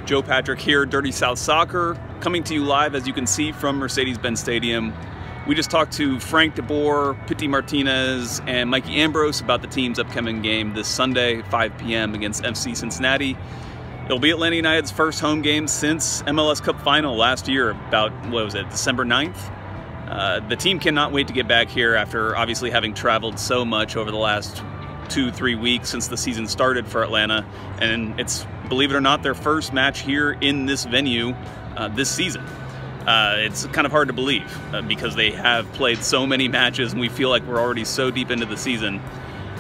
Joe Patrick here, Dirty South Soccer, coming to you live, as you can see, from Mercedes-Benz Stadium. We just talked to Frank DeBoer, Pity Martinez, and Mikey Ambrose about the team's upcoming game this Sunday, 5 p.m. against FC Cincinnati. It'll be Atlanta United's first home game since MLS Cup Final last year, about, what was it, December 9th? The team cannot wait to get back here after obviously having traveled so much over the last 2-3 weeks since the season started for Atlanta, and it's, believe it or not, their first match here in this venue this season. It's kind of hard to believe because they have played so many matches and we feel like we're already so deep into the season.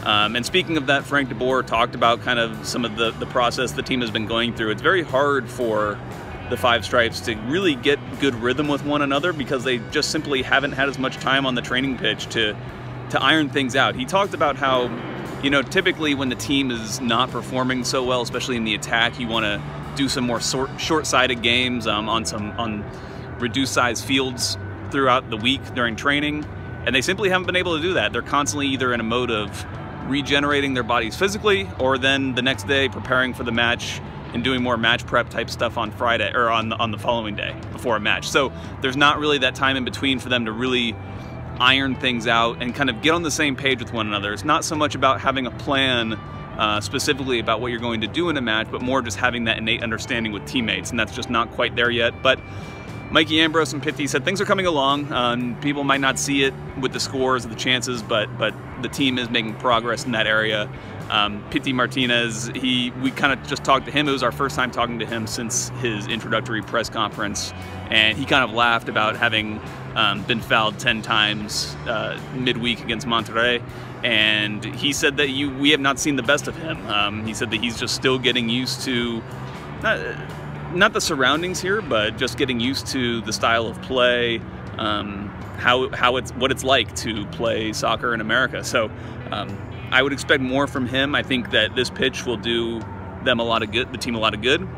And speaking of that, Frank DeBoer talked about kind of some of the process the team has been going through. It's very hard for the Five Stripes to really get good rhythm with one another because they just simply haven't had as much time on the training pitch to iron things out. He talked about how, you know, typically when the team is not performing so well, especially in the attack, you want to do some more short-sided games on reduced size fields throughout the week during training, and they simply haven't been able to do that. They're constantly either in a mode of regenerating their bodies physically, or then the next day preparing for the match and doing more match prep type stuff on Friday or on the following day before a match. So there's not really that time in between for them to really iron things out and kind of get on the same page with one another. It's not so much about having a plan specifically about what you're going to do in a match, but more just having that innate understanding with teammates, and that's just not quite there yet. But Mikey Ambrose and Pitty said things are coming along. People might not see it with the scores or the chances, but the team is making progress in that area. Pity Martinez, we kind of just talked to him. It was our first time talking to him since his introductory press conference, and he kind of laughed about having been fouled 10 times midweek against Monterrey, and he said that we have not seen the best of him. He said that he's just still getting used to not the surroundings here, but just getting used to the style of play, what it's like to play soccer in America. So I would expect more from him. I think that this pitch will do them a lot of good, the team a lot of good.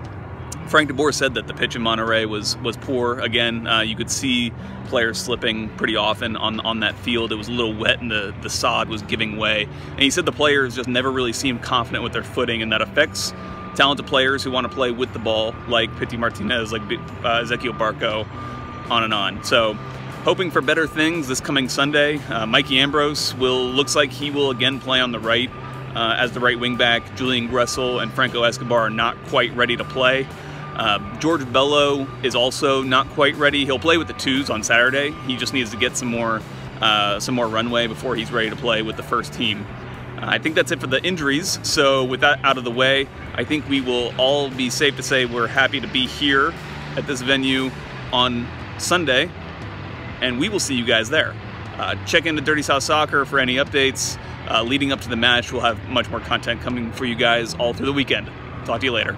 Frank DeBoer said that the pitch in Monterrey was poor. Again, you could see players slipping pretty often on that field. It was a little wet and the sod was giving way. And he said the players just never really seemed confident with their footing, and that affects talented players who want to play with the ball, like Pity Martinez, like Ezequiel Barco, on and on. So hoping for better things this coming Sunday. Mikey Ambrose looks like he will again play on the right as the right wing back. Julian Gressel and Franco Escobar are not quite ready to play. George Bello is also not quite ready. He'll play with the twos on Saturday. He just needs to get some more runway before he's ready to play with the first team. I think that's it for the injuries. So with that out of the way, I think we will all be safe to say we're happy to be here at this venue on Sunday, and we will see you guys there. Check into Dirty South Soccer for any updates. Leading up to the match, we'll have much more content coming for you guys all through the weekend. Talk to you later.